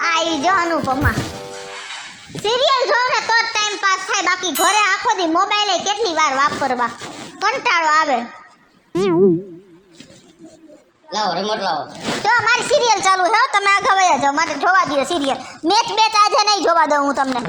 આઈ જો અનુપમા સિરિયલ જો ને તો ટાઈમ પાસ થાય, બાકી ઘરે આખો દી મોબાઈલ કેટલી વાર વાપરવા, કંટાળો આવે. લાવો રિમોટ લાવો. જો મારી સિરિયલ ચાલુ છે, તમે આગળ વયા જાઓ, મારે જોવા દો સિરિયલ. મેચ આજે નહીં જોવા દઉં હું તમને.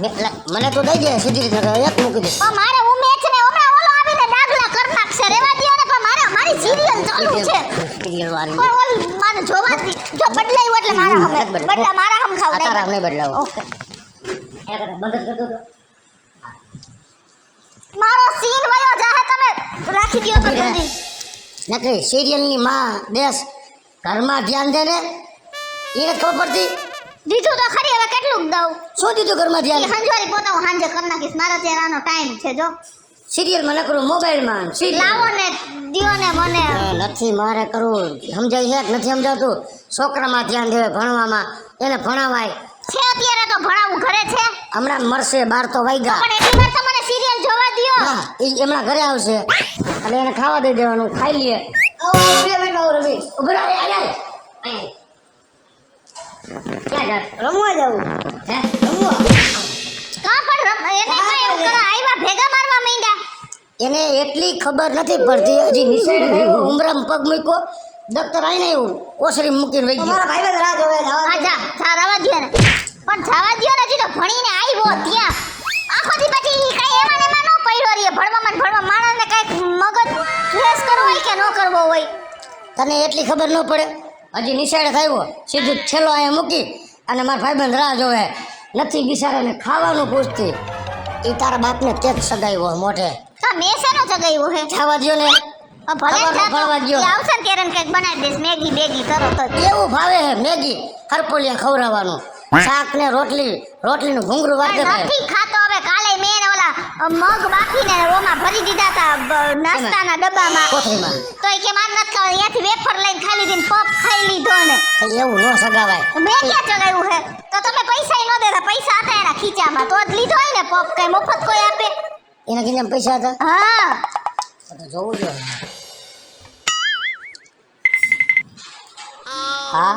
મને તો દઈ દે સીધી રીતે એક મૂકી દે. પણ મારે હું મેચ ને હમણાં ઓલો આવીને ડાગલા કર નાખશે, રેવા દો ને. પણ મારી સિરિયલ ચાલુ છે, સિરિયલ વાળી પણ ઓલ મારે જોવા દી. જો બદલાયું એટલે મારા હમે બદલા, મારા હમ ખાવ તારા નહીં બદલાવો. ઓકે બંધ જ કરી દો. મારો સીન વયો જાહે, તમે રાખી દયો તો જલ્દી. નકરી સિરિયલની માં દેશ ઘરમાં ધ્યાન દે ને, એને ખબર પડતી. દીધું તો ખરી, હવે કેટલું દઉં? શું દીધું ઘરમાં એ ધ્યાન? હંજવારી પોતા હું હાંજે કરી નાખીશ, મારા ચહેરાનો ટાઈમ છે. જો સિરિયલમાં નકરું મોબાઈલમાં લાવો ને દિયો ને મને. નથી મારે કરવું, સમજાય છે કે નથી સમજાતું? છોકરામાં ધ્યાન દેવે, ભણવામાં એને ભણાવાય છે. અત્યારે તો ભણાવું ઘરે છે, હમણાં મરશે 12 તો વાગ્યા. પણ એટલી વાર તો મને સિરિયલ જોવા દ્યો. હા એ હમણાં ઘરે આવશે એટલે એને ખાવા દઈ દેવાનું, ખાઈ લઈએ. રમવા જવું હે? રમવા કા પણ એને કઈ એવું કરો, આયવા ભેગા મારવા માંડ્યા. એને એટલી ખબર નથી પડતી, હજી નિશાળ ઉમરામ પગ મૂક્યો, દફતર આવીને એવું ઓસરી મૂકીને વહી ગયો. આ જા જા રવા દ્યો ને, પણ જવા દ્યો ને. હજી તો ભણીને આવ્યો ત્યાં આખો દી, પછી ઈ કઈ એમાં ને એમાં ન પડ્યો રહે. ભણવામાં ને ભણવા માણસને કઈક મગજ ફ્રેશ કરવો હોય કે ન કરવો હોય. તને એટલી ખબર ન પડે? હજી નિશાળે થયો, સીધું છેલ્લો અહીંયા મૂકી અને મારા ભાઈબંધ રાહ જોવે, નથી બિચારાને ખાવાનું પૂછતી. એ તારા બાપને તે જ સગાવ્યો મોઢે. તો મેં શેનો જગાવ્યો હે? ખાવા દ્યો ને. ભલે ભણવા દ્યો. આવશે ને ત્યારે કંઈક બનાવી દઈશ, મેગી બેગી તરત જ. એવું ભાવે હે મેગી, હરપોલિયા ખવડાવવાનું, શાક ને રોટલીનું ઘૂંઘરું વાત દેખાય. નથી ખાતો. હવે કાલે મેં એને ઓલા મગ બાફીને ઓમાં ભરી દીધા હતા નાસ્તાના ડબ્બામાં, કોથળીમાં. તો એ કે માર નથી ખાવા, અહીંયાથી વેફર લઈને ખાઈ લીધી ને પપ ખાઈ લીધો ને. એવું ન સગાવાય. મેં ક્યાં ચગાવ્યું હે? તો તમે પૈસા ન દેતા, પૈસા હતા એના ખીચામાં, તો જ લીધો હોય ને પપ. કઈ મફત કોઈ આપે? એના કિંમત પૈસા હતા? હા તો જોવું જોઈએ. હા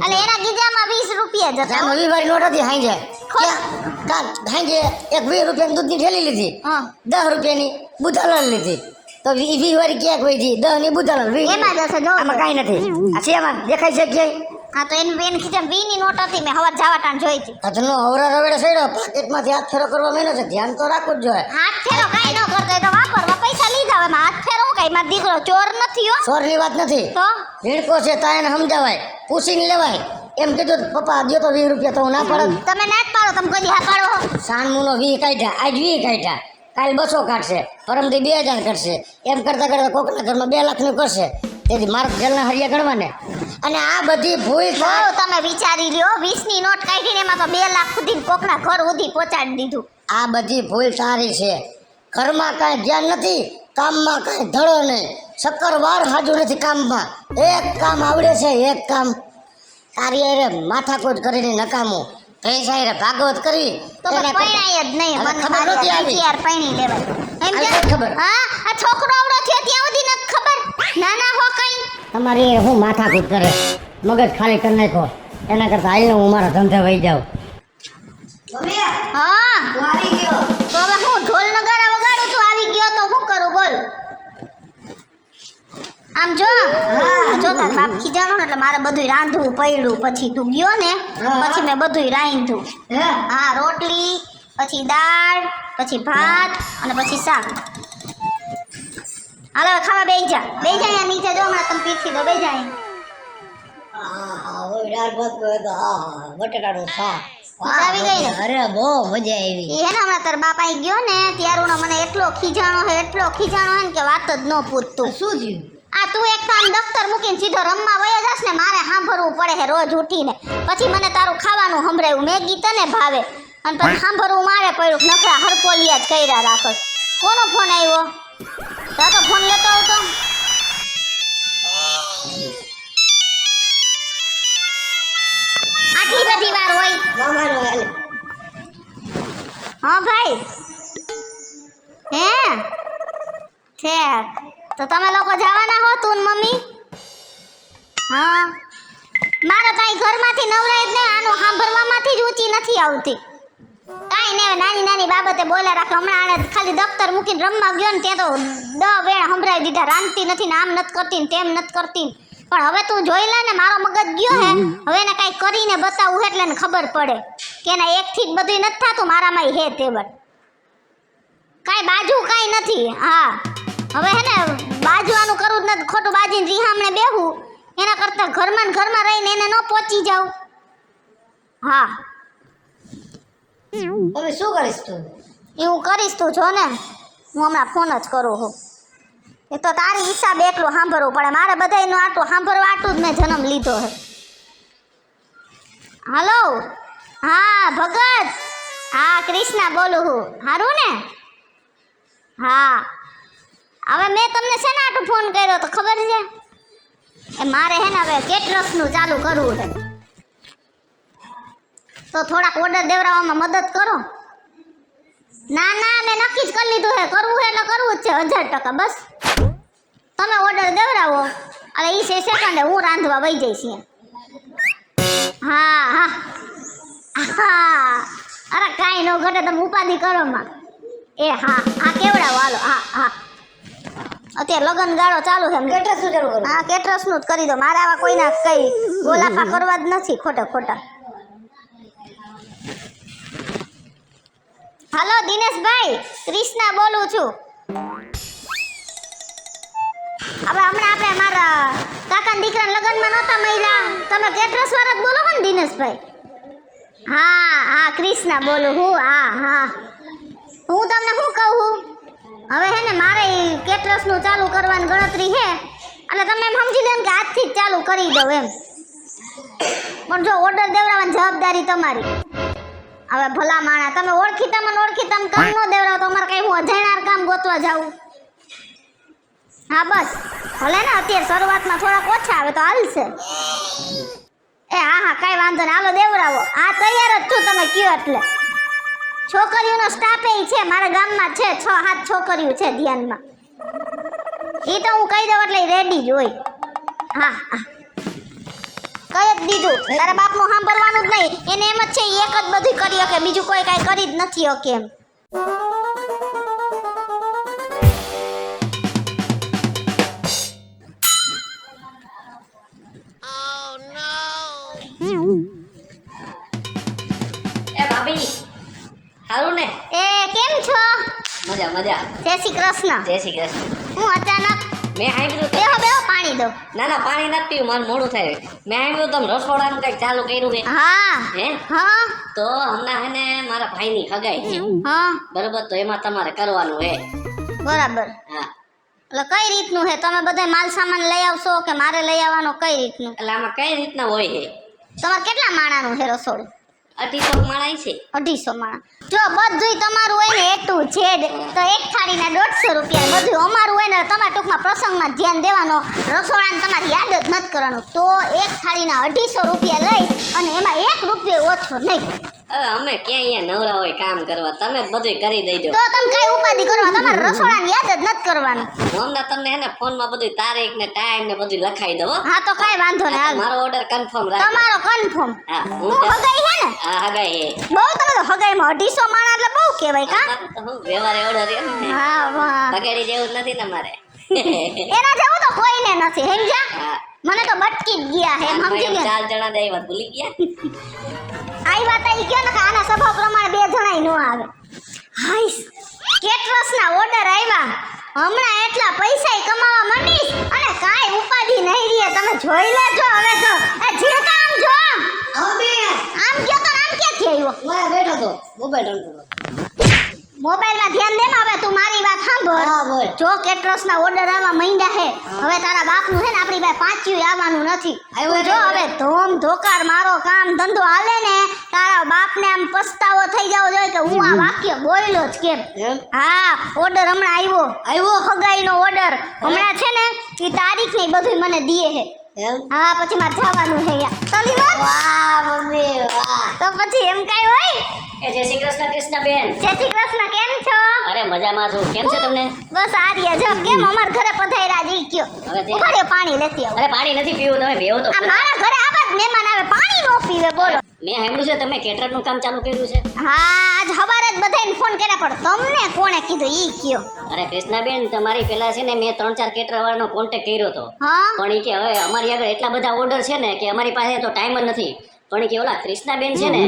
અને એના ગીજામાં 20 રૂપિયા જ હતા. નવી વાળી નોટ હતી હાંજે. ક્યાં હાંજે એક 20 રૂપિયાની દૂધની થેલી લીધી, હા 10 રૂપિયાની બુધાલાલ લીધી, તો 20 વાળી ક્યાંક વહી ગઈ, 10 ની બુધાલાલ. એમાં જ હશે. જો આમાં કાંઈ નથી. આ છે એમાં દેખાય છે ક્યાંય? હા તો એની ખીચામાં 20 ની નોટ હતી, મેં હવાર જવા ટાણ જોઈ હતી. આજનો અવરા રવેડે સડ્યો, પાકેટમાંથી હાથ ફેરો કરવા માંડ્યો છે, ધ્યાન તો રાખવું જ જોઈએ. હાથ ફેરો કાઈ ન કરતો હોય તો વાપરવા પૈસા લીધા હોય, હાથ ફેરો કઈ મારો દીકરો ચોર નથી હો. ચોરની વાત નથી, તો ઝીણકો છે તા એને સમજાવાય, પૂછીને લેવાય. એમ કીધું પપ્પા દો તો 20 રૂપિયા, તો હું ના પડત. તમે ના જ પાડો, તમે કદી હા પાડો. સાનમુનો 20 કાઢ્યા, આજ 20 કાઢ્યા, કાલ 200 કાઢશે, પરમથી 2000 કરશે. એમ કરતા કરતા કોકના ઘરમાં 2 લાખનું કરશે. તેથી મારા જેલના હરિયા ગણવાને. અને આ બધી ભૂલ બહુ તમે વિચારી લ્યો, 20 ની નોટ કાઢીને એમાં તો 2 લાખ સુધી કોકના ઘર સુધી પહોંચાડી દીધું. આ બધી ભૂલ તારી છે. ઘરમાં કાંઈ ધ્યાન નથી, કામમાં કાંઈ ધડો નહીં, શક્કરવાર હાજુ નથી કામમાં. એક કામ આવડે છે, એક કામ. તારી અરે માથાકૂટ કરીને નકામું, પૈસા અરે ભાગવત કરી. તો પૈણાય જ નહીં, મને ખબર નથી આવી. યાર પૈણી લેવાય એમ કે ખબર. હા આ છોકરો આવડો થયો ત્યાં સુધી નથી ખબર, નાના હો કઈ. તમારી હું માથાકૂટ કરે, મગજ ખાલી કરી નાખો. એના કરતા આવીને હું મારા ધંધે વહી જાઉં. હા તો હવે હું ઢોલ નગારા વગાડું છું, આવી ગયો તો શું કરું બોલ. આમ જો જો તાર બાપ ખીજાણો ને એટલે મારે બધુંય રાંધવું પડ્યું. પછી તું ગયો ને પછી મેં બધુંય રાંધ્યું. હા રોટલી, પછી દાળ, પછી ભાત અને પછી શાક. હાલો હવે ખાવા બેસી જા અહીંયા નીચે. જો હમણાં તમે પીરસી દો, બેસી જા અહીંયા. બટેટાનું શાક મજા આવી ગઈ ને? અરે બહુ મજા આવી. એ હે ને હમણાં તાર બાપ આવી ગયો ને ત્યારુનો મને એટલો ખીજાણો હે ને કે વાત જ ન પૂછતું. શું થયું? આ તું એક કામ દફતર મૂકીને સીધો રમવા વયો જાસ ને, મારે સાંભળવું પડે હે રોજ ઉઠીને. પછી મને તારું ખાવાનું સંભળાયું, મેગી તને ભાવે, અને પછી સાંભળવું મારે પડ્યું. નખરા હરપોલિયા જ કર્યા રાખસ. કોનો ફોન આવ્યો? તો ફોન લેતો આવતો. આટલી બધી વાર હોય? હા ભાઈ હે છે. તો તમે લોકો જવાના હો તું ને મમ્મી? હા મારે કાંઈ ઘરમાંથી નવરાય જ નહીં, આનું સાંભળવામાંથી જ ઊંચી નથી આવતી. કાંઈ ને નાની નાની બાબતે બોલ્યા રાખે. હમણાં આને ખાલી દફતર મૂકીને રમવા ગયો ને ત્યાં તો 10 વેણ સંભળાવી દીધા. રાંધતી નથી ને આમ નથી કરતી ને તેમ નથી કરતી ને. પણ હવે તું જોઈ લે ને, મારો મગજ ગયો હે. હવે એને કાંઈ કરીને બતાવું એટલે એને ખબર પડે કે એના એકથી જ બધું નથી થતું, મારામાં હે તેવડ. કાંઈ બાજુ કાંઈ નથી. હા હવે હે ને બાજવાનું કરવું જ નથી, ખોટું બાજીને રીહામણે બેહું એના કરતાં ઘરમાં ને ઘરમાં રહીને એને ન પહોંચી જાઉં. હા હવે શું કરીશ તું? એ હું કરીશ, તું જો ને. હું હમણાં ફોન જ કરું હું. એ તો તારી હિસાબે એટલું સાંભળવું પડે. મારે બધાયનું આટલું સાંભળવા આટલું જ મેં જન્મ લીધો હે. હલો, હા ભગત, હા કૃષ્ણા બોલું હું. સારું ને? હા હવે મેં તમને શેના આટલું ફોન કર્યો તો ખબર છે? એ મારે હે ને હવે કેટરસનું ચાલુ કરવું છે, તો થોડાક ઓર્ડર દેવડાવવામાં મદદ કરો. ના ના મેં નક્કી જ કરી લીધું છે, કરવું છે એટલે કરવું જ છે 1000%. બસ તમે ઓર્ડર દેવડાવો એટલે ઈ સેકન્ડે હું રાંધવા વહી જઈશ. હા હા હા, અરે કાંઈ ન ઘટે, તમે ઉપાધિ કરો માં. એ હા હા કેવડાવો હાલો. હા હા અત્યારે લગન ગાળો ચાલુ છે. કેટલા શું ચાલુ કરું? હા કેટરસનું જ કરી દો. મારે આવા કોઈના કઈ ગોલાફા કરવા જ નથી ખોટા ખોટા. હાલો દિનેશભાઈ, કૃષ્ણા બોલું છું. હવે હમણાં આપણે મારા કાકાના દીકરાના લગ્નમાં નહોતા મળ્યા, તમે કેટરસ વાળા જ બોલો ને દિનેશભાઈ? હા હા કૃષ્ણા બોલું હું. હા હા હું તમને શું કહું, હવે હે ને મારે કેટરસનું ચાલુ કરવાની ગણતરી છે, એટલે તમે એમ સમજી લો કે આજથી જ ચાલુ કરી દો એમ. પણ જો ઓર્ડર દેવડાવવાની જવાબદારી તમારી. હવે ભલા માણા તમે ઓળખીતામાં કામ ન દેવડાવો તો અમારે કઈ હું અજાણ્યા કામ ગોતવા જાઉં? હા બસ ભલે ને અત્યારે શરૂઆતમાં થોડાક ઓછા આવે તો હાલશે. એ હા હા કાંઈ વાંધો નહીં, હાલો દેવડાવો. આ તૈયાર જ છું તમે કયો એટલે. છોકરીઓનો સ્ટાફ એ છે મારા ગામમાં છે, 6-7 છોકરીઓ છે ધ્યાનમાં. એ તો હું કહી દઉં એટલે રેડી જ હોય. હા હા કઈ જ દીધું, તારા બાપનું સાંભળવાનું જ નહીં. એને એમ જ છે એક જ બધું કરી શકે, બીજું કોઈ કાંઈ કરી જ નથી શકે એમ. એ ભાભી સારું ને? એ કેમ છો? મજા મજા. જય શ્રી કૃષ્ણ. જય શ્રી કૃષ્ણ. હું અચાનક મેં સાંભળ્યું બેહો બેહો પાણી દો. ના ના પાણી નથી પીવું, મારું મોડું થાય. મેં સાંભળ્યું તમે રસોડાનું કંઈક ચાલુ કર્યું છે. હા હે? હા તો હમણાં હે ને મારા ભાઈની હગાઈ છે હા બરોબર, તો એમાં તમારે કરવાનું હે. બરાબર. હા એટલે કઈ રીતનું છે? તમે બધા માલ સામાન લઈ આવશો કે મારે લઈ આવવાનો? કઈ રીતનું? એટલે આમાં કઈ રીતના હોય છે? તમારે કેટલા માણાનું છે રસોડું? 250 માણસ છે. 250 માણા. જો બધુંય તમારું હોય ને A to Z તો એક થાળીના 150 રૂપિયા. બધું અમારું હોય ને તમારે ટૂંકમાં પ્રસંગમાં ધ્યાન દેવાનો, રસોડાને તમારે યાદ જ નથી કરવાનું. તો એક થાળીના 250 રૂપિયા લઈ અને એમાં 1 રૂપિયો ઓછો નહીં. હવે અમે ક્યાં અહીંયા નવરા હોય કામ કરવા, તમે જ બધું કરી દેજો. તો તમે કઈ ઉપાધિ કરવા, તમારે રસોડાને યાદ જ નથી કરવાનું. હું હમણાં તમને હે ને ફોનમાં બધું તારીખ ને ટાઈમ ને બધું લખાઈ દઉં હો. હા તો કઈ વાંધો નહીં, હાલ. મારો ઓર્ડર કન્ફર્મ રાખો. તમારો કન્ફર્મ. હા હું હગાઈ હે ને? હા હગાઈ હે. બહુ તમે તો હગાઈમાં 250 માણા એટલે બહુ કહેવાય કા? તો હું વ્યવહારે ઓર્ડર એમ ને. હા વાહ. બગેડી જેવું જ નથી ને મારે. એના જેવું તો કોઈને નથી, સમજ્યા? હા મને તો બટકી જ ગયા હે, સમજી ગયા? 4 જણા દઈ વાત ભૂલી ગયા. આઈ વાત આઈ ગયો ને કે આના સ્વભાવ પ્રમાણે 2 જણાય નો આવે. હાઈસ કેટરસના ઓર્ડર આવ્યા, હમણાં એટલા પૈસાય કમાવા માંડીશ અને કાંઈ ઉપાધિ નહીં રહે. તમે જોઈ લેજો હવે. જો એ જીરકા આમ જો, આમ ગયો તો આમ ક્યાંથી આવ્યો? મારે બેઠો તો મોબાઈલ રમતો હતો. મોબાઈલમાં ધ્યાન દે ને. હવે તું મારી વાત સાંભળ. હા બોલ. જો કેટરસના ઓર્ડર આવવા માંડ્યા હે, હવે તારા બાપનું છે ને આપણી પાસે પાંચિયું આવવાનું નથી. આવ્યું તું જો હવે ધોમ ધોકાર મારો કામ ધંધો હાલે ને, તારા બાપને આમ પસ્તાવો થઈ જવો જોઈએ કે હું આ વાક્ય બોલ્યો જ કેમ. એમ? હા ઓર્ડર હમણાં આવ્યો હગાઈનો ઓર્ડર. હમણાં છે ને એ તારીખ ને બધું મને દીએ હે. એમ? હા પછી મારે જવાનું છે યાર. તલી વાત. વાહ મમ્મી વાહ. તો પછી એમ કાંઈ હોય? એ જય શ્રી કૃષ્ણ કૃષ્ણબેન. જય શ્રી કૃષ્ણ, કેમ છો? અરે મજામાં છું. કેમ છે તમને? બસ આ રહ્યા જો. કેમ અમાર ઘરે પધાર્યા જી કયો? હવે તે- ઉભા રહ્યો, પાણી લેતી આવું. અરે પાણી નથી પીવું, તમે બેહો તો આ મારા ઘરે આવા જ મહેમાન આવે પાણી નો પીવે બોલો. મેં સાંભળ્યું છે તમે કેટરરનું કામ ચાલુ કર્યું છે. હા આજ સવારે જ બધાને ફોન કર્યા પણ તમને કોણે કીધું ઈ કયો. અરે કૃષ્ણાબેન, તમારી પહેલા છે ને મેં 3-4 કેટર વાળાનો કોન્ટેક્ટ કર્યો હતો. હા પણ ઈ કે હવે અમારી આગળ એટલા બધા ઓર્ડર છે ને કે અમારી પાસે તો ટાઈમ જ નથી. પણ ઈ કે ઓલા કૃષ્ણાબેન છે ને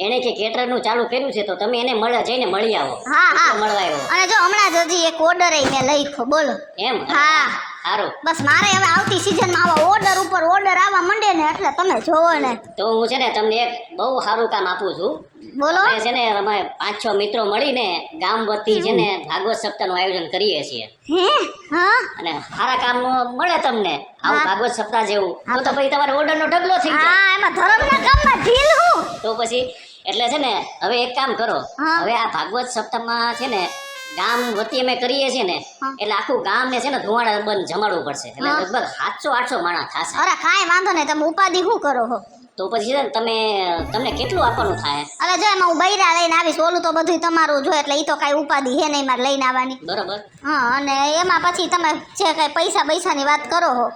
એને કે કેટરરનું ચાલુ કર્યું છે તો તમે એને જઈને મળી આવો. હા હા એટલે મળવા આવ્યો. અને જો હમણાં જ હજી એક ઓર્ડર મેં લખ્યો બોલો. એમ? હા સારું. બસ મારે હવે આવતી સિઝનમાં આવા ઓર્ડર ઉપર ઓર્ડર આવવા માંડે ને એટલે તમે જોવો ને. તો હું છે ને તમને એક બહુ સારું કામ આપું છું. બોલો. અમે છે ને અમે 5-6 મિત્રો મળીને ગામ વતી છે ને ભાગવત સપ્તાહનું આયોજન કરીએ છીએ. હે હા અને સારા કામ મળે તમને આવું ભાગવત સપ્તાહ જેવું. તો પછી તમારે ઓર્ડરનો ઢગલો થઈ જાય. હા એમાં ધર્મના કામમાં ઢીલ હું. તો પછી એટલે છે ને હવે એક કામ કરો. હા. હવે આ ભાગવત સપ્તાહમાં છે ને ગામ વતી અમે કરીએ છીએ ને એટલે આખું ગામને છે ને ધુવાડા બંધ જમાડવું પડશે. એટલે હા. લગભગ 700-800 માણસ થશે. અરે કાંઈ વાંધો નહીં તમે ઉપાધિ શું કરો હો. તો પછી છે ને તમને કેટલું આપવાનું થાય? અરે જો એમાં હું બૈરા લઈને આવીશ ઓલું તો બધું તમારું જો એટલે ઈ તો કાંઈ ઉપાધિ હે નહીં મારે લઈને આવવાની. બરોબર. હા અને એમાં પછી તમે જે કાંઈ પૈસાની વાત કરો હો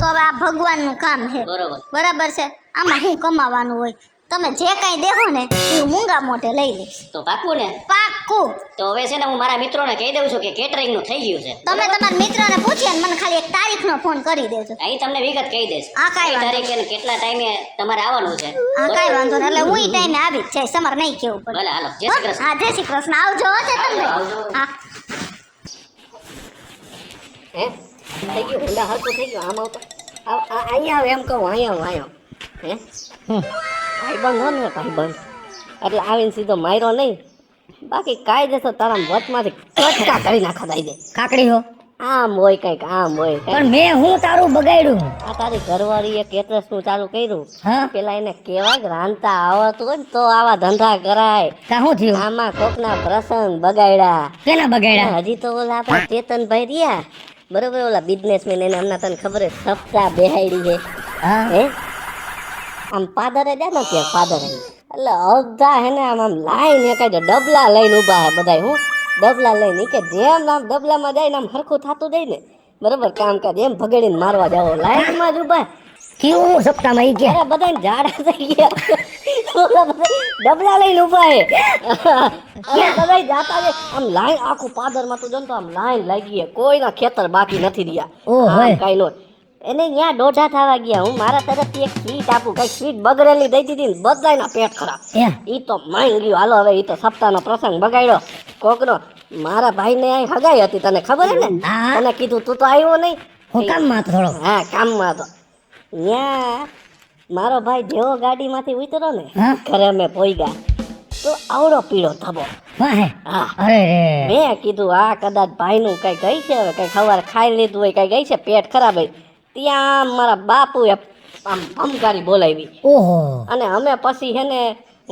તો હવે આ ભગવાનનું કામ છે. બરોબર. બરાબર છે. આમાં શું કમાવાનું હોય તમે જે કાંઈ દેહો ને એ મૂંગા મોઢે લઈ લઈશ. તો પાકું ને? પાક્કું. તો હવે છે ને હું મારા મિત્રોને કહી દઉં છું કે કેટરિંગનું થઈ ગયું છે. તમે તમારા મિત્રને પૂછીએ ને મને ખાલી એક તારીખનો ફોન કરી દેજો. અહીં તમને વિગત કહી દઈશ. હા, કાંઈ કઈ વાંધો તારીખે ને કેટલા ટાઈમે તમારે આવવાનું છે. હા કાંઈ વાંધો નહીં એટલે હું ઈ ટાઈમે આવી જ જઈશ તમારે નહીં કેવું પડે. ભલે હાલો. જય શ્રી કૃષ્ણ. હા જય શ્રી કૃષ્ણ આવજો હો ચેતનભાઈ. આવજો. હા હે થઈ ગયું ઊંડા હરકું થઈ ગયું આમ આવતો અહીંયા આવ એમ કહું અહીંયા આવ હે ભાઈબંધ હો ને ભાઈબંધ એટલે આવીને સીધો માર્યો નહીં બાકી કાયદેસર તારા વચમાંથી કટકા કરી નાખા દઈ દે કાકડી હો આમ હોય કંઈક આમ હોય પણ મેં હું તારું બગાડ્યું આ તારી ઘરવાળીએ કેટરસનું ચાલુ કર્યું હા પેલા એને કહેવાય કે રાંધતા આવડતું હોય ને તો આવા ધંધા કરાય તા શું થયું આમાં કોકના પ્રસંગ બગાડ્યા કેના બગાડ્યા હજી તો ઓલા આપણા ચેતનભાઈ રહ્યા બરોબર ઓલા બિઝનેસમેન એને હમણાં તને ખબર છે સપ્તાહ બેહાડી છે હે આમ પાદરે જાય ને ત્યાં પાદરે એટલે અડધા હે ને આમ લાઈન એક જ ડબલા લઈને ઊભા હે બધા હું ડબલા લઈને કે જેમ આમ ડબલામાં જાય ને આમ હરખું થતું જાય ને બરોબર કામકાજ એમ ભગડીને મારવા જાવ લાઈનમાં જ ઊભા કેવું સપ્તાહમાં ઈ કે અરે બધાને ઝાડા થઈ ગયા ડબલા લઈને ઊભા હે બધા જાતા છે આમ લાઈન આખું પાદરમાં તું જનતો આમ લાઈન લાગી હે કોઈના ખેતર બાકી નથી રહ્યા કાઈ નો એને ત્યાં દોઢા થવા ગયા હું મારા તરફથી એક સ્વીટ આપું કઈ સ્વીટ બગડેલી દઈ દીધી ને બધાયના પેટ ખરાબ ઈ તો માઈ ગયું હાલો હવે ઈ તો સપ્તાહનો પ્રસંગ બગાડ્યો કોકનો મારા ભાઈને અહીં હગાઈ હતી તને ખબર હે ને તને કીધું તું તો આવ્યો નહીં હું કામમાં હતો થોડો હા કામમાં હતો ત્યાં મારો ભાઈ જેવો ગાડીમાંથી ઉતર્યો ને ઘરે અમે પોઈગા તો આવડો પીળો થબો મેં કીધું આ કદાચ ભાઈનું કઈ ગઈ છે હવે કઈ ખબર ખાઈ લીધું હોય કઈ ગઈ છે પેટ ખરાબ હોય ત્યાં મારા બાપુએ આમ ભમકારી બોલાવી અને અમે પછી હે ને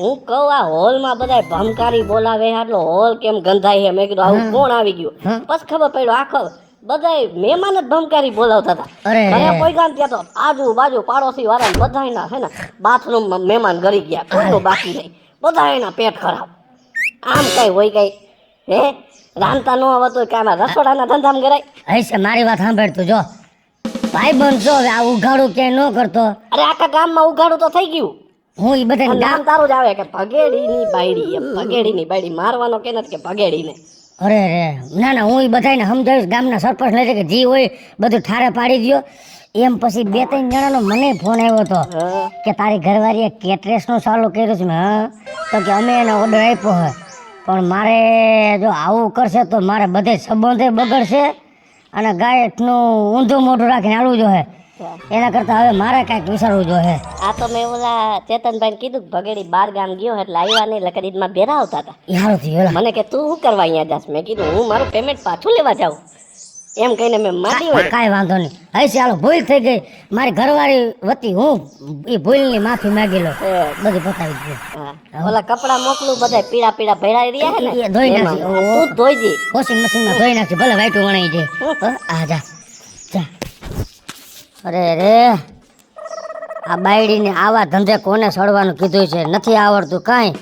હું કહું આ હોલમાં બધા ભમકારી બોલાવે આટલો હોલ કેમ ગંધાય છે મેં કીધું આવું કોણ આવી ગયું પછી ખબર પડ્યો આખો બધા મહેમાન જ ભમકારી બોલાવતા હતા ઘરે પોઈગા ત્યાં તો આજુબાજુ પાડોશી વાળા બધાયના છે ને બાથરૂમમાં મહેમાન ગરી ગયા કોઈનું બાકી નહીં બધાયના પેટ ખરાબ આમ કઈ હોય કઈ હે રાંધતા ન આવતું કે આમાં રસોડાના ધંધામાં કરાય હશે મારી વાત સાંભળ તું જો ભાઈ બનશો હવે આ ઉઘાડું ક્યાંય ન કરતો અરે આખા ગામમાં ઉઘાડું તો થઈ ગયું હું ઈ બધા નામ તારું જ આવે કે ભગેડીની બાયડી એમ ભગેડીની બાયડી મારવાનો કે નથી કે ભગેડીને અરે રે ના ના હું ઈ બધાને સમજાવીશ ગામના સરપંચ લઈ કે જી હોય બધું ઠારે પાડી દ્યો એમ પછી 2-3 જણાનો મને ફોન આવ્યો હતો કે તારી ઘરવાળીએ કેટરેસનું ચાલુ કર્યું છે હા તો કે અમે એને ઓર્ડર આપ્યો હે પણ મારે જો આવું કરશે તો મારે બધે સંબંધે બગડશે અને ગાયકનું ઊંધું મોઢું રાખીને હાલવું જોઈએ એના કરતા હવે મારે કાંઈક વિચારવું જોઈએ આ તો મેં ઓલા ચેતનભાઈને કીધું ભગેડી 12 ગામ ગયો એટલે આવ્યા નહીં લકડીમાં બેરા આવતા હતા એ હારું થયું મને કે તું શું કરવા અહીંયા જાસ મેં કીધું હું મારું પેમેન્ટ પાછું લેવા જાઉં એમ કહીને મેં મારી હોય કાંઈ વાંધો નહીં હવે ચાલો ભૂલ થઈ ગઈ મારી ઘરવાળી વતી હું એ ભૂલની માફી માંગી લો બધું બતાવી દઉં ઓલા કપડા મોકલું બધા પીળા પીળા ભેળાઈ રહ્યા ને એ ધોઈ નાખી તું ધોઈ દી વોશિંગ મશીનમાં ધોઈ નાખી ભલે વાઈટું વણાઈ જાય આ જા જા અરે રે આ બાયડીને આવા ધંધે કોને સડવાનું કીધું છે નથી આવડતું કાંઈ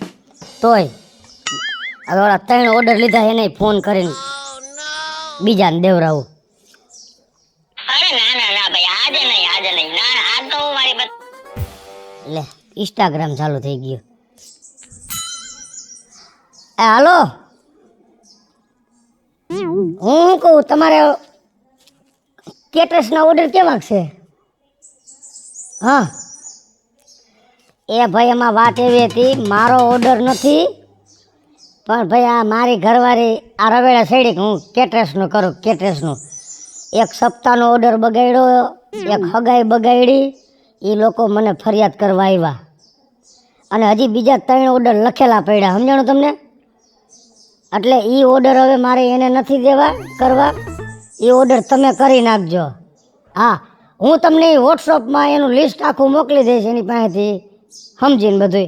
તોય હવે ઓલા 3 ઓર્ડર લીધા એને ફોન કરીને બીજાને દેવરાવું અરે ના ના ના ભાઈ આજે નહીં ના આજ તો હું મારી ઇન્સ્ટાગ્રામ ચાલુ થઈ ગયું. એ હાલો, હું કહું તમારે કેટરસના ઓર્ડર કેવાક છે? હા એ ભાઈ એમાં વાત એવી હતી, મારો ઓર્ડર નથી પણ ભાઈ આ મારી ઘરવાળી આ રવેડા સડી કે હું કેટરસનું કરું. કેટરસનું એક સપ્તાહનો ઓર્ડર બગાડ્યો, એક હગાઈ બગાડી, એ લોકો મને ફરિયાદ કરવા આવ્યા અને હજી બીજા 3 ઓર્ડર લખેલા પડ્યા. સમજાણું તમને? એટલે એ ઓર્ડર હવે મારે એને નથી દેવા કરવા, એ ઓર્ડર તમે કરી નાખજો. હા, હું તમને વોટ્સઅપમાં એનું લિસ્ટ આખું મોકલી દઈશ એની પાસેથી સમજીને બધું.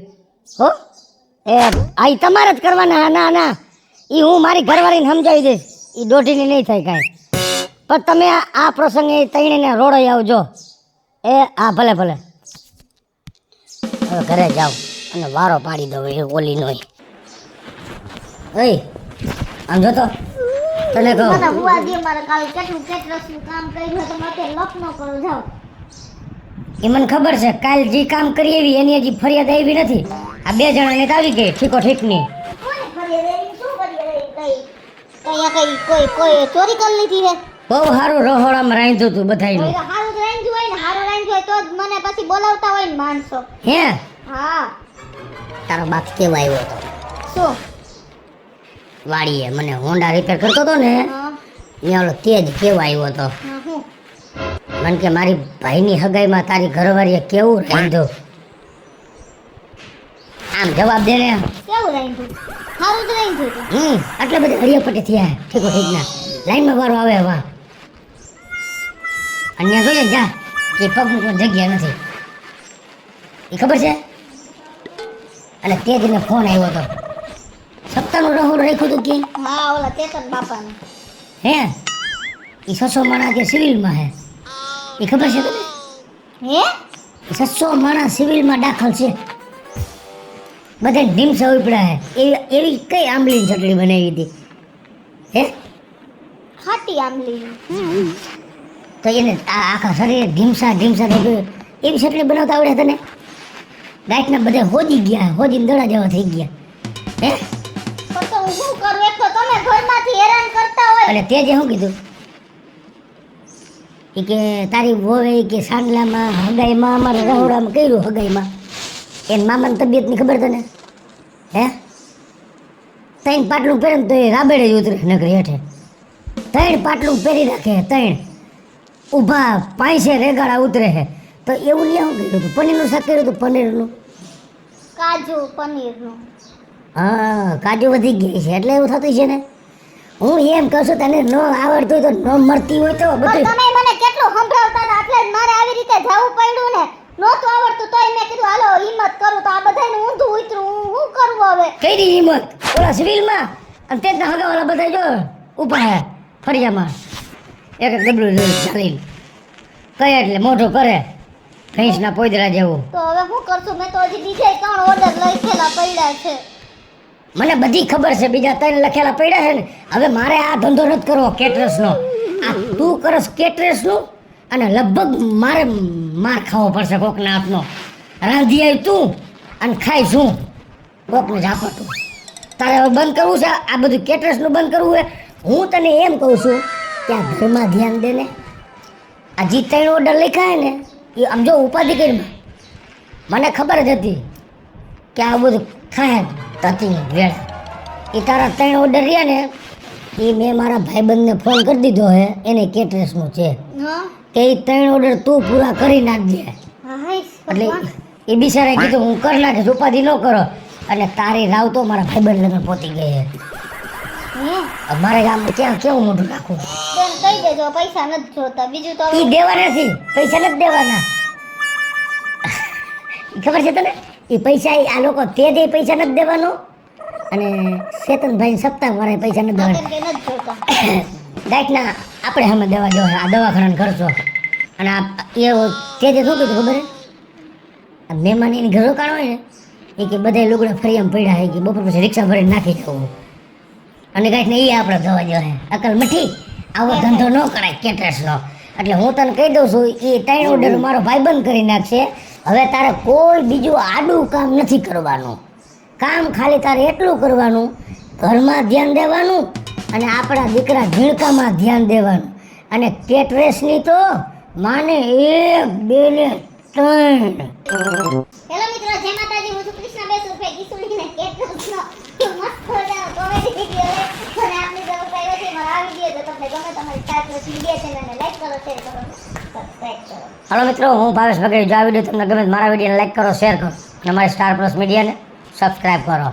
હો એ આ ઈ તમારે જ કરવાના. ના ના, એ હું મારી ઘરવાળીને સમજાવી દઈશ, એ દોઢીની નહીં થાય કાંઈ. પણ તમે આ પ્રસંગે તણીને રોડાઈ આવજો. એ હા ભલે ભલે, હવે ઘરે જાઓ અને વારો પાડી દો એ ઓલીનો. ઓય આમ જો તો તને કહું, મને હુવા દે, મારે કાલે કેટલું કેટરસનું કામ કર્યું તો મારે લપ ન કરો. જાઓ. એ મને ખબર છે, કાલ જે કામ કરી એવી એની હજી ફરિયાદ આવી નથી. આ 2 જણાને તો આવી ગઈ ઠીકો ઠીકની. કોને ફરિયાદ આવી? શું ફરિયાદ આવી? કઈ કોઈ ચોરી કરી લીધી છે? બહુ સારું રહોડામાં રાંધ્યું હતું બધાયનું. હારું જ રાંધ્યું હોય ને, હારું રાંધ્યું હોય તો જ મને પછી બોલાવતા હોય ને માણસો. હે હા. તારો બાપ કેવા આવ્યો હતો શું? વાડીએ મને હોન્ડા રિપેર કરતો હતો ને, હા. ત્યાં ઓલો તેજ કેવા આવ્યો હતો. હા, હું મને કે મારી ભાઈની હગાઈમાં તારી ઘરવાળીએ કેવું રાંધ્યું. આમ જવાબ દે ને. કેવું રાંધ્યું? હારું જ રાંધ્યું હતું. આટલા બધા હરિયાપટ્ટી થયા ઠીકો ઠીકના. લાઈનમાં વારો આવે વાહ. અહીંયા જોઈએ ને જા કે પગ મૂકવાની જગ્યા નથી, એ ખબર છે? અને તે દિને ફોન આવ્યો હતો, સપ્તાહનું રહોડ રાખ્યું હતું કે હા, ઓલા ચેતન બાપાને. હે એ 600 માણસ કે સિવિલમાં હે, એ ખબર છે તને? હે? 600 માણસ સિવિલમાં દાખલ છે. બધા ઢીમસા ઉપડ્યા હે. એવી કઈ આંબલીની ચટણી બનાવી હતી? હે ખાટી આંબલી. તો એને આખા શરીરે ઢીમસા ઢીમસા થઈ ગયું. એવી ચટણી બનાવતા આવડે તને? ડાયટના બધા હોજી ગયા, હોજીને દડા જેવા થઈ ગયા. હે પણ તો હું શું કરું? એક તો તમે ઘરમાંથી હેરાન કરતા હોય. અને તે જે શું કીધું એ કે તારી વોવે કે સાંડલામાં હગાઈમાં અમારે રહોડામાં કર્યું હગાઈમાં. એને મામાની તબિયતની ખબર તને? હે 3 પાટલું પહેરે ને તો એ રાબેડે જ ઉતરે નકરી હેઠે. 3 પાટલું પહેરી રાખે, 3 ઊભા પાંચે રેગાડા ઉતરે છે. તો એવું નહીં શું કર્યું હતું? પનીરનું શાક કર્યું હતું, પનીરનું. કાજુ પનીરનું. હા, કાજુ વધી ગઈ છે એટલે એવું થતું છે ને. હું એમ કહું છું તને ન આવડતું હોય તો ન મળતી હોય તો પણ બધું. તમે મને કેટલું સંભળાવતા હતા એટલે જ મારે આવી રીતે જવું પડ્યું ને. નહોતું આવડતું તોય મેં કીધું હાલો હિંમત કરું તો આ બધાને ઊંધું ઉતરું. હું કરવું હવે? કઈ દી હિંમત ઓલા સિવિલમાં અને તે હગાવાલા બધા જો ઉપર હે ફરિયામાં એક એક ડબલું ચાલીને કહે એટલે મોઢું કરે ભેંસના પોદરા જેવું. તો હવે શું કરશું? મેં તો હજી બીજા 3 ઓર્ડર લખેલા પડ્યા છે. મને બધી ખબર છે, બીજા 3 લખેલા પડ્યા છે ને. હવે મારે આ ધંધો નથી કરવો કેટરસનો. આ તું કરસ કેટરસનું અને લગભગ મારે માર ખાવો પડશે કોકના હાથનો. રાંધી આવી તું અને ખાઈ શું કોકને ઝાપટું. તારે હવે બંધ કરવું છે આ બધું કેટરસનું બંધ કરવું છે. હું તને એમ કહું છું કે આ ઘરમાં ધ્યાન દે ને. આ જે 3 ઓર્ડર લખાય ને એ આમ જો ઉપાધિ કરી. મને ખબર જ હતી કે આ બધું થાય તતી વેળા. એ તારા 3 ઓર્ડર રહ્યા ને એ મેં મારા ભાઈબંધને ફોન કરી દીધો હે, એને કેટરસનું છે. હા કે એ 3 ઓર્ડર તું પૂરા કરી નાખજે. હાઈસ એટલે એ બિચારાએ કીધું હું કરી નાખીશ, ઉપાધિ ન કરો. અને તારી રાવ તો મારા ભાઈબંધ લગ્ન પહોંચી ગઈ છે. હે મારે આમ ક્યાં કેવું મોઢું રાખવું? બેન કહી દેજો પૈસા નથી જોતા. બીજું તો એ દેવા નથી, પૈસા નથી દેવાના. ખબર છે તને? એ પૈસા આ લોકો તે દે પૈસા નથી દેવાનો અને ચેતનભાઈ સપ્તાહ વાળા પૈસા નથી દેવાના. કે નથી જોતા. ડાયટના આપણે સામે દેવા જો આ દવાખાનાનો ખર્ચો. અને આ એ તે જે શું કીધું ખબર? આ મહેમાન એની ઘર રોકાણ હોય ને એ કે બધા લુગડા ફરિયામાં પડ્યા હોય કે બપોર પછી રિક્ષા ભરીને નાખી જવું. અને કાંઈક ને એ આપણે દવા જો હે અકલ મઠી. આવો ધંધો ન કરાય કેટરસનો. એટલે હું તને કહી દઉં છું એ 3 ઓર્ડર મારો ભાઈબંધ કરી નાખશે. હવે તારે કોઈ બીજું આડું કામ નથી કરવાનું. કામ ખાલી તારે એટલું કરવાનું, ઘરમાં ધ્યાન દેવાનું અને આપણા દીકરા ઝીણકામાં ધ્યાન દેવાનું. અને કેટરેસની તો માને 1 2 ને 3. હેલો મિત્રો, જય માતાજી. હું છું કૃષ્ણા બેસ ઉર્ફે ગીસુડીને કેટરસનો મસ્ત મજાનો કોમેડી વિડીયો અને આપની જરૂર કર્યો છે. મારા આ વિડીયો જો તમને ગમે તો અમારી સ્ટાર પ્લસ મીડિયા ચેનલને લાઈક કરો, શેર કરો, સબસ્ક્રાઇબ કરો. હાલો મિત્રો, હું ભાવેશ બગડી. જો આ વિડીયો તમને ગમે તો મારા વિડીયોને લાઈક કરો, શેર કરો અને અમારી સ્ટાર પ્લસ મીડિયાને સબસ્ક્રાઈબ કરો.